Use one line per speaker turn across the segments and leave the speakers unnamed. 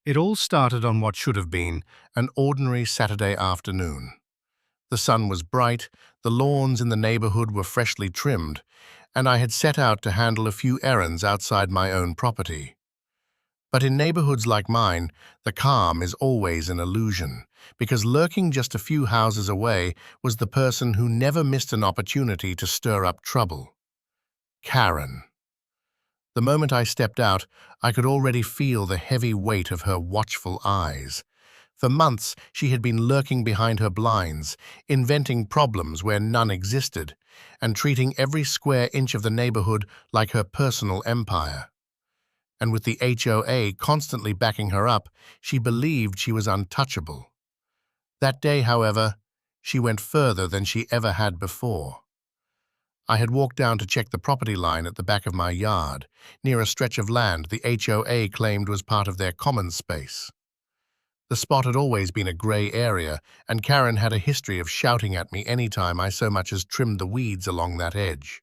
It all started on what should have been an ordinary Saturday afternoon. The sun was bright, the lawns in the neighborhood were freshly trimmed, and I had set out to handle a few errands outside my own property. But in neighborhoods like mine, the calm is always an illusion, because lurking just a few houses away was the person who never missed an opportunity to stir up trouble. Karen. The moment I stepped out, I could already feel the heavy weight of her watchful eyes. For months, she had been lurking behind her blinds, inventing problems where none existed, and treating every square inch of the neighborhood like her personal empire. And with the HOA constantly backing her up, she believed she was untouchable. That day, however, she went further than she ever had before. I had walked down to check the property line at the back of my yard, near a stretch of land the HOA claimed was part of their common space. The spot had always been a gray area, and Karen had a history of shouting at me any time I so much as trimmed the weeds along that edge.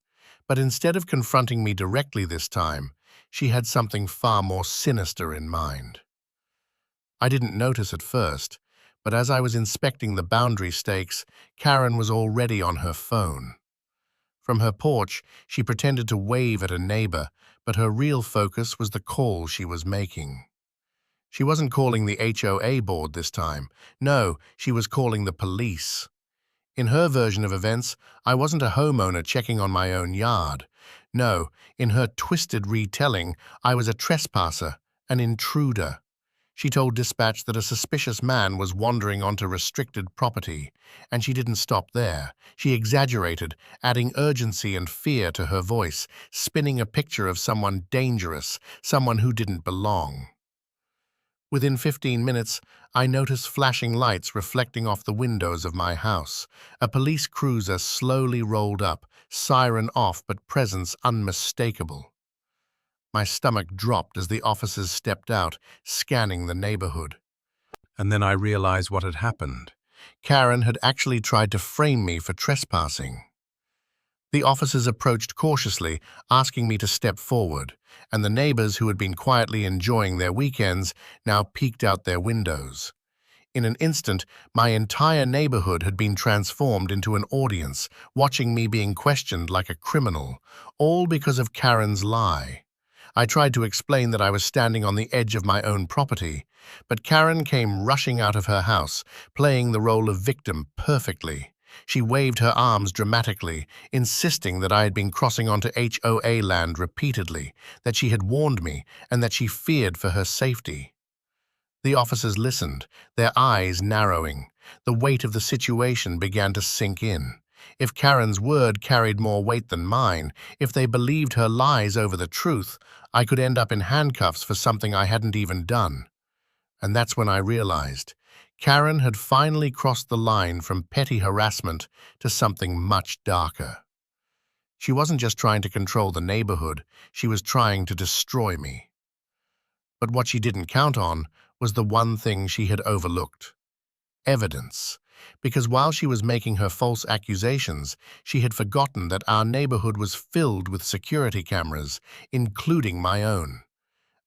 But instead of confronting me directly this time, she had something far more sinister in mind. I didn't notice at first, but as I was inspecting the boundary stakes, Karen was already on her phone. From her porch, she pretended to wave at a neighbor, but her real focus was the call she was making. She wasn't calling the HOA board this time. No, she was calling the police. In her version of events, I wasn't a homeowner checking on my own yard. No, in her twisted retelling, I was a trespasser, an intruder. She told dispatch that a suspicious man was wandering onto restricted property, and she didn't stop there. She exaggerated, adding urgency and fear to her voice, spinning a picture of someone dangerous, someone who didn't belong. Within 15 minutes, I noticed flashing lights reflecting off the windows of my house. A police cruiser slowly rolled up, siren off but presence unmistakable. My stomach dropped as the officers stepped out, scanning the neighborhood. And then I realized what had happened. Karen had actually tried to frame me for trespassing. The officers approached cautiously, asking me to step forward, and the neighbors who had been quietly enjoying their weekends now peeked out their windows. In an instant, my entire neighborhood had been transformed into an audience, watching me being questioned like a criminal, all because of Karen's lie. I tried to explain that I was standing on the edge of my own property, but Karen came rushing out of her house, playing the role of victim perfectly. She waved her arms dramatically, insisting that I had been crossing onto HOA land repeatedly, that she had warned me, and that she feared for her safety. The officers listened, their eyes narrowing. The weight of the situation began to sink in. If Karen's word carried more weight than mine, if they believed her lies over the truth, I could end up in handcuffs for something I hadn't even done. And that's when I realized Karen had finally crossed the line from petty harassment to something much darker. She wasn't just trying to control the neighborhood, she was trying to destroy me. But what she didn't count on was the one thing she had overlooked: evidence. Because while she was making her false accusations, she had forgotten that our neighborhood was filled with security cameras, including my own.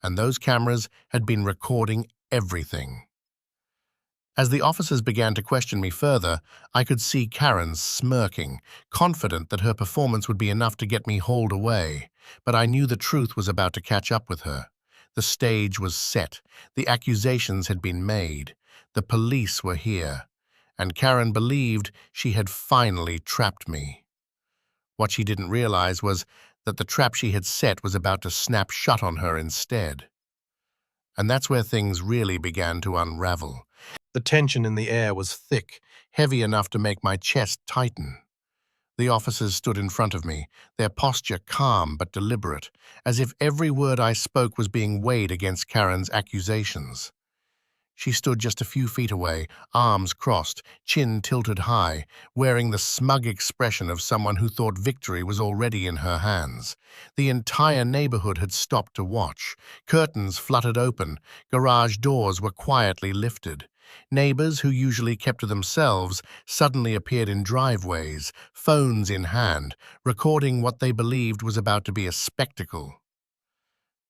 And those cameras had been recording everything. As the officers began to question me further, I could see Karen smirking, confident that her performance would be enough to get me hauled away. But I knew the truth was about to catch up with her. The stage was set. The accusations had been made. The police were here. And Karen believed she had finally trapped me. What she didn't realize was that the trap she had set was about to snap shut on her instead. And that's where things really began to unravel. The tension in the air was thick, heavy enough to make my chest tighten. The officers stood in front of me, their posture calm but deliberate, as if every word I spoke was being weighed against Karen's accusations. She stood just a few feet away, arms crossed, chin tilted high, wearing the smug expression of someone who thought victory was already in her hands. The entire neighborhood had stopped to watch. Curtains fluttered open, garage doors were quietly lifted. Neighbors who usually kept to themselves suddenly appeared in driveways, phones in hand, recording what they believed was about to be a spectacle.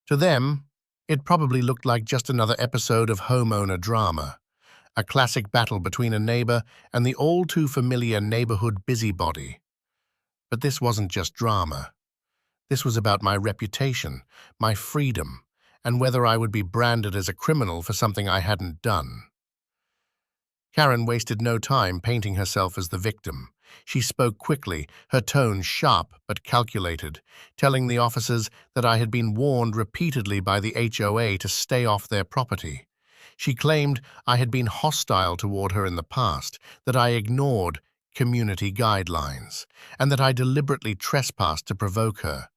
To them, It probably looked like just another episode of homeowner drama, a classic battle between a neighbor and the all-too-familiar neighborhood busybody. But this wasn't just drama. This was about my reputation, my freedom, and whether I would be branded as a criminal for something I hadn't done. Karen wasted no time painting herself as the victim. She spoke quickly, her tone sharp but calculated, telling the officers that I had been warned repeatedly by the HOA to stay off their property. She claimed I had been hostile toward her in the past, that I ignored community guidelines, and that I deliberately trespassed to provoke her.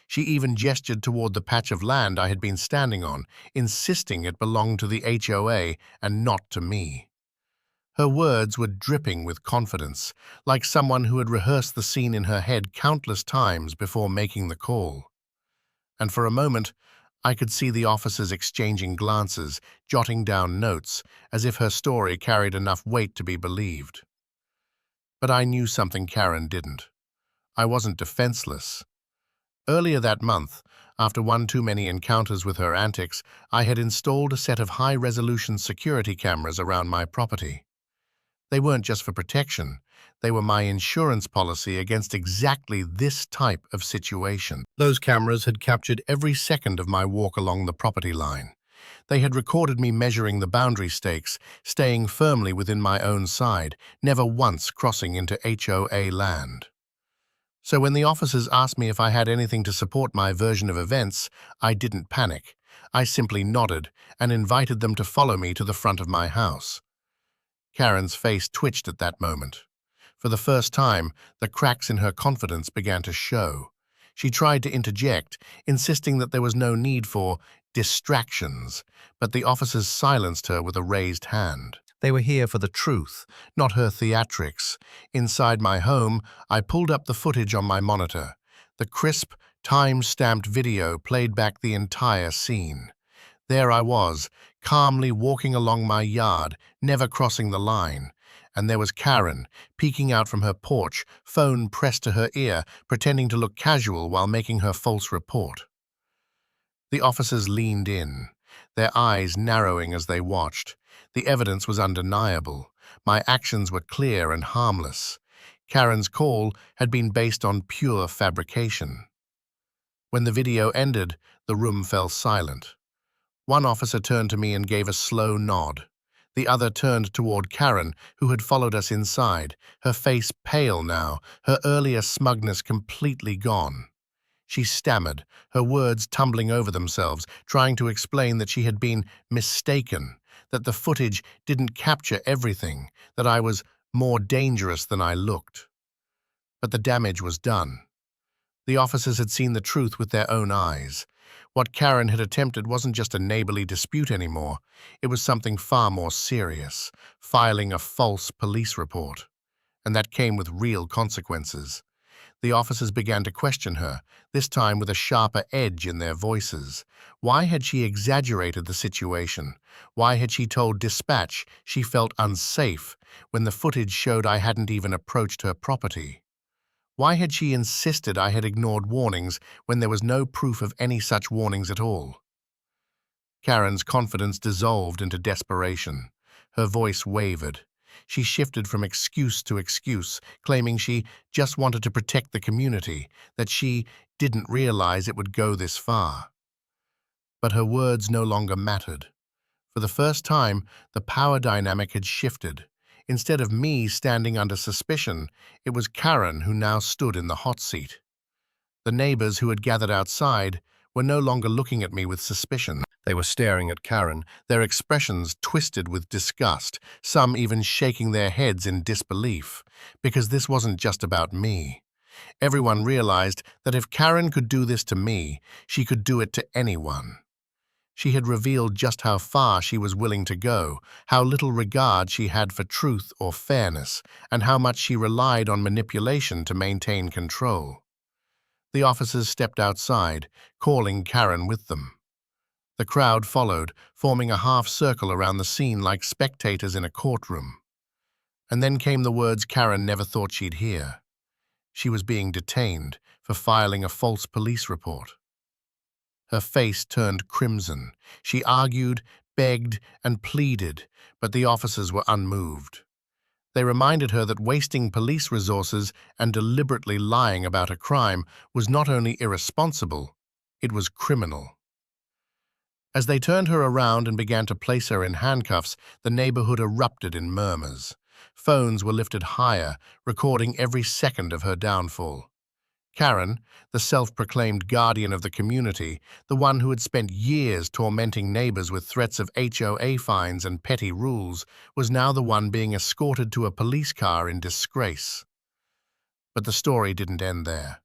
She even gestured toward the patch of land I had been standing on, insisting it belonged to the HOA and not to me. Her words were dripping with confidence, like someone who had rehearsed the scene in her head countless times before making the call. And for a moment, I could see the officers exchanging glances, jotting down notes, as if her story carried enough weight to be believed. But I knew something Karen didn't. I wasn't defenseless. Earlier that month, after one too many encounters with her antics, I had installed a set of high-resolution security cameras around my property. They weren't just for protection, they were my insurance policy against exactly this type of situation. Those cameras had captured every second of my walk along the property line. They had recorded me measuring the boundary stakes, staying firmly within my own side, never once crossing into HOA land. So when the officers asked me if I had anything to support my version of events, I didn't panic. I simply nodded and invited them to follow me to the front of my house. Karen's face twitched at that moment. For the first time, the cracks in her confidence began to show. She tried to interject, insisting that there was no need for distractions, but the officers silenced her with a raised hand. They were here for the truth, not her theatrics. Inside my home, I pulled up the footage on my monitor. The crisp, time-stamped video played back the entire scene. There I was, calmly walking along my yard, never crossing the line. And there was Karen, peeking out from her porch, phone pressed to her ear, pretending to look casual while making her false report. The officers leaned in, their eyes narrowing as they watched. The evidence was undeniable. My actions were clear and harmless. Karen's call had been based on pure fabrication. When the video ended, the room fell silent. One officer turned to me and gave a slow nod. The other turned toward Karen, who had followed us inside, her face pale now, her earlier smugness completely gone. She stammered, her words tumbling over themselves, trying to explain that she had been mistaken, that the footage didn't capture everything, that I was more dangerous than I looked. But the damage was done. The officers had seen the truth with their own eyes. What Karen had attempted wasn't just a neighborly dispute anymore. It was something far more serious, filing a false police report. And that came with real consequences. The officers began to question her, this time with a sharper edge in their voices. Why had she exaggerated the situation? Why had she told dispatch she felt unsafe when the footage showed I hadn't even approached her property? Why had she insisted I had ignored warnings when there was no proof of any such warnings at all? Karen's confidence dissolved into desperation. Her voice wavered. She shifted from excuse to excuse, claiming she just wanted to protect the community, that she didn't realize it would go this far. But her words no longer mattered. For the first time, the power dynamic had shifted. Instead of me standing under suspicion, it was Karen who now stood in the hot seat. The neighbors who had gathered outside were no longer looking at me with suspicion. They were staring at Karen, their expressions twisted with disgust, some even shaking their heads in disbelief, because this wasn't just about me. Everyone realized that if Karen could do this to me, she could do it to anyone. She had revealed just how far she was willing to go, how little regard she had for truth or fairness, and how much she relied on manipulation to maintain control. The officers stepped outside, calling Karen with them. The crowd followed, forming a half-circle around the scene like spectators in a courtroom. And then came the words Karen never thought she'd hear. She was being detained for filing a false police report. Her face turned crimson. She argued, begged, and pleaded, but the officers were unmoved. They reminded her that wasting police resources and deliberately lying about a crime was not only irresponsible, it was criminal. As they turned her around and began to place her in handcuffs, the neighborhood erupted in murmurs. Phones were lifted higher, recording every second of her downfall. Karen, the self-proclaimed guardian of the community, the one who had spent years tormenting neighbors with threats of HOA fines and petty rules, was now the one being escorted to a police car in disgrace. But the story didn't end there.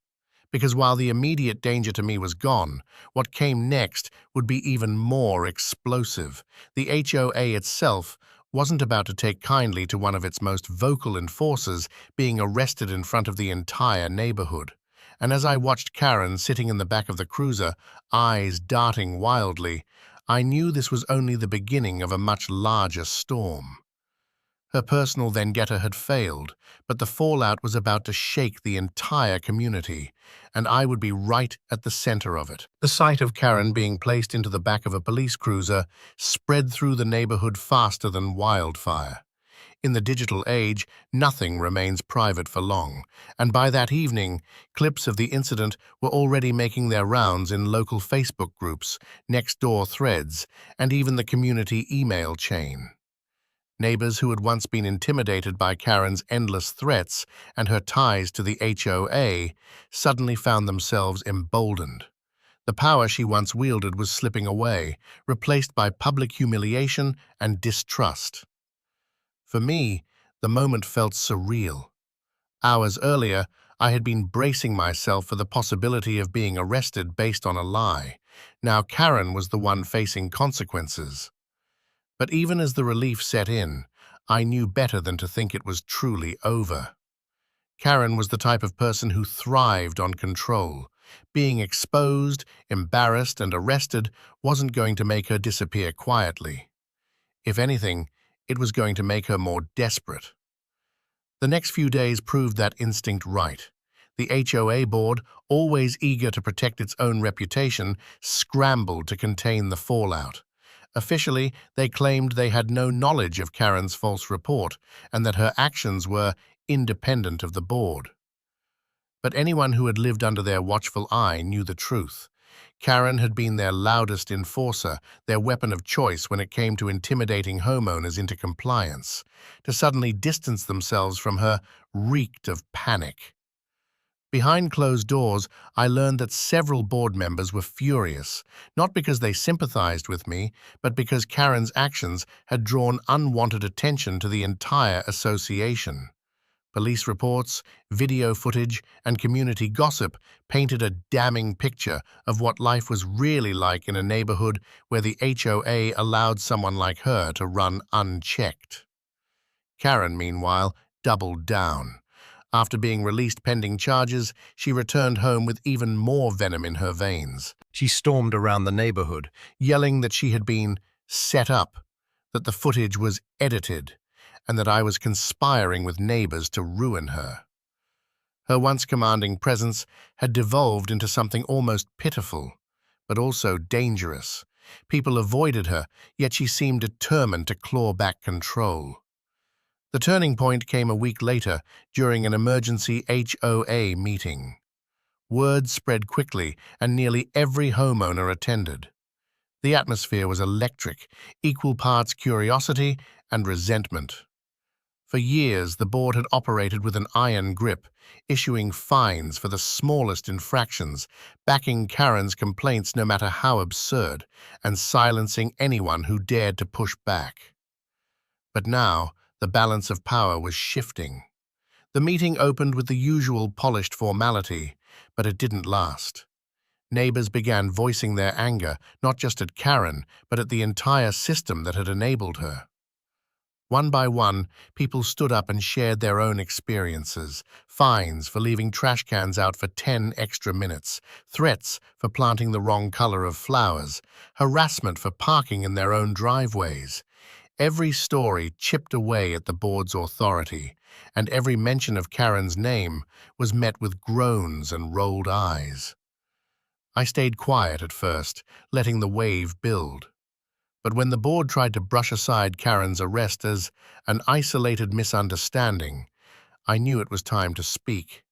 Because while the immediate danger to me was gone, what came next would be even more explosive. The HOA itself wasn't about to take kindly to one of its most vocal enforcers being arrested in front of the entire neighborhood. And as I watched Karen sitting in the back of the cruiser, eyes darting wildly, I knew this was only the beginning of a much larger storm. Her personal vendetta had failed, but the fallout was about to shake the entire community, and I would be right at the center of it. The sight of Karen being placed into the back of a police cruiser spread through the neighborhood faster than wildfire. In the digital age, nothing remains private for long, and by that evening, clips of the incident were already making their rounds in local Facebook groups, next-door threads, and even the community email chain. Neighbors who had once been intimidated by Karen's endless threats and her ties to the HOA suddenly found themselves emboldened. The power she once wielded was slipping away, replaced by public humiliation and distrust. For me, the moment felt surreal. Hours earlier, I had been bracing myself for the possibility of being arrested based on a lie. Now Karen was the one facing consequences. But even as the relief set in, I knew better than to think it was truly over. Karen was the type of person who thrived on control. Being exposed, embarrassed, and arrested wasn't going to make her disappear quietly. If anything, it was going to make her more desperate. The next few days proved that instinct right. The HOA board, always eager to protect its own reputation, scrambled to contain the fallout. Officially, they claimed they had no knowledge of Karen's false report and that her actions were independent of the board. But anyone who had lived under their watchful eye knew the truth. Karen had been their loudest enforcer, their weapon of choice when it came to intimidating homeowners into compliance. To suddenly distance themselves from her reeked of panic. Behind closed doors, I learned that several board members were furious, not because they sympathized with me, but because Karen's actions had drawn unwanted attention to the entire association. Police reports, video footage, and community gossip painted a damning picture of what life was really like in a neighborhood where the HOA allowed someone like her to run unchecked. Karen, meanwhile, doubled down. After being released pending charges, she returned home with even more venom in her veins. She stormed around the neighborhood, yelling that she had been set up, that the footage was edited, and that I was conspiring with neighbors to ruin her. Her once commanding presence had devolved into something almost pitiful, but also dangerous. People avoided her, yet she seemed determined to claw back control. The turning point came a week later during an emergency HOA meeting. Word spread quickly, and nearly every homeowner attended. The atmosphere was electric, equal parts curiosity and resentment. For years, the board had operated with an iron grip, issuing fines for the smallest infractions, backing Karen's complaints no matter how absurd, and silencing anyone who dared to push back. But now, the balance of power was shifting. The meeting opened with the usual polished formality, but it didn't last. Neighbors began voicing their anger, not just at Karen, but at the entire system that had enabled her. One by one, people stood up and shared their own experiences: fines for leaving trash cans out for 10 extra minutes, threats for planting the wrong color of flowers, harassment for parking in their own driveways. Every story chipped away at the board's authority, and every mention of Karen's name was met with groans and rolled eyes. I stayed quiet at first, letting the wave build. But when the board tried to brush aside Karen's arrest as an isolated misunderstanding, I knew it was time to speak.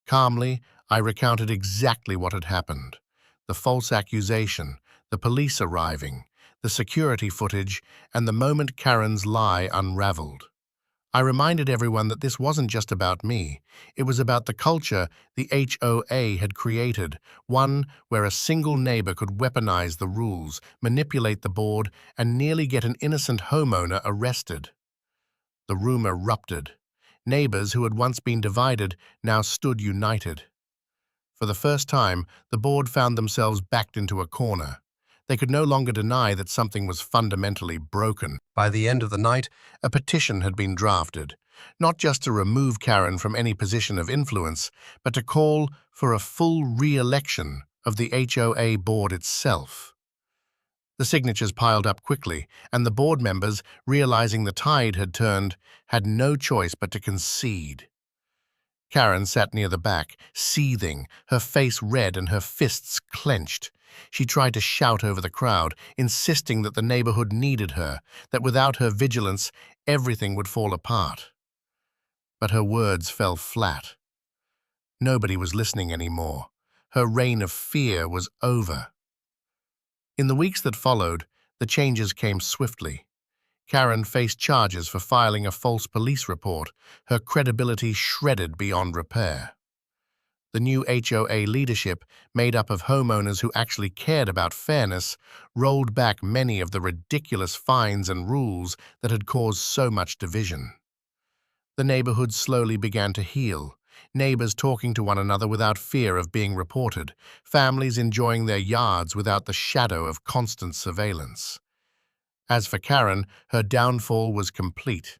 Calmly, I recounted exactly what had happened: the false accusation, the police arriving, the security footage, and the moment Karen's lie unraveled. I reminded everyone that this wasn't just about me. It was about the culture the HOA had created, one where a single neighbor could weaponize the rules, manipulate the board, and nearly get an innocent homeowner arrested. The room erupted. Neighbors who had once been divided now stood united. For the first time, the board found themselves backed into a corner. They could no longer deny that something was fundamentally broken. By the end of the night, a petition had been drafted, not just to remove Karen from any position of influence, but to call for a full re-election of the HOA board itself. The signatures piled up quickly, and the board members, realizing the tide had turned, had no choice but to concede. Karen sat near the back, seething, her face red and her fists clenched. She tried to shout over the crowd, insisting that the neighborhood needed her, that without her vigilance, everything would fall apart. But her words fell flat. Nobody was listening anymore. Her reign of fear was over. In the weeks that followed, the changes came swiftly. Karen faced charges for filing a false police report, her credibility shredded beyond repair. The new HOA leadership, made up of homeowners who actually cared about fairness, rolled back many of the ridiculous fines and rules that had caused so much division. The neighborhood slowly began to heal, neighbors talking to one another without fear of being reported, families enjoying their yards without the shadow of constant surveillance. As for Karen, her downfall was complete.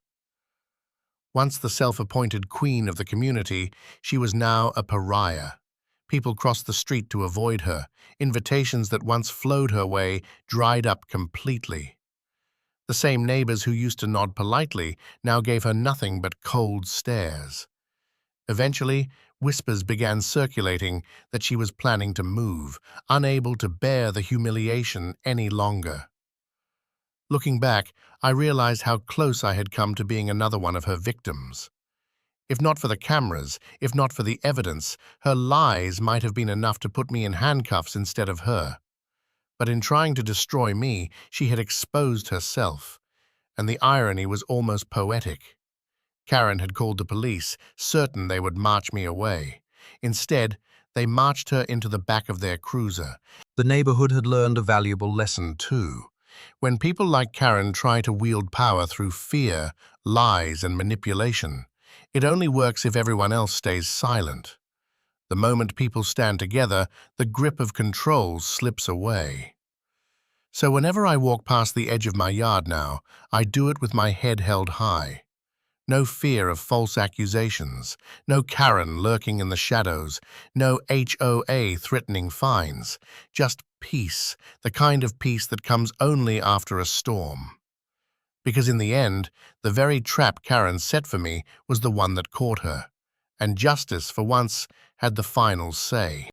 Once the self-appointed queen of the community, she was now a pariah. People crossed the street to avoid her. Invitations that once flowed her way dried up completely. The same neighbors who used to nod politely now gave her nothing but cold stares. Eventually, whispers began circulating that she was planning to move, unable to bear the humiliation any longer. Looking back, I realized how close I had come to being another one of her victims. If not for the cameras, if not for the evidence, her lies might have been enough to put me in handcuffs instead of her. But in trying to destroy me, she had exposed herself, and the irony was almost poetic. Karen had called the police, certain they would march me away. Instead, they marched her into the back of their cruiser. The neighborhood had learned a valuable lesson too. When people like Karen try to wield power through fear, lies, and manipulation, it only works if everyone else stays silent. The moment people stand together, the grip of control slips away. So whenever I walk past the edge of my yard now, I do it with my head held high. No fear of false accusations, no Karen lurking in the shadows, no HOA threatening fines, just peace, the kind of peace that comes only after a storm. Because in the end, the very trap Karen set for me was the one that caught her, and justice, for once, had the final say.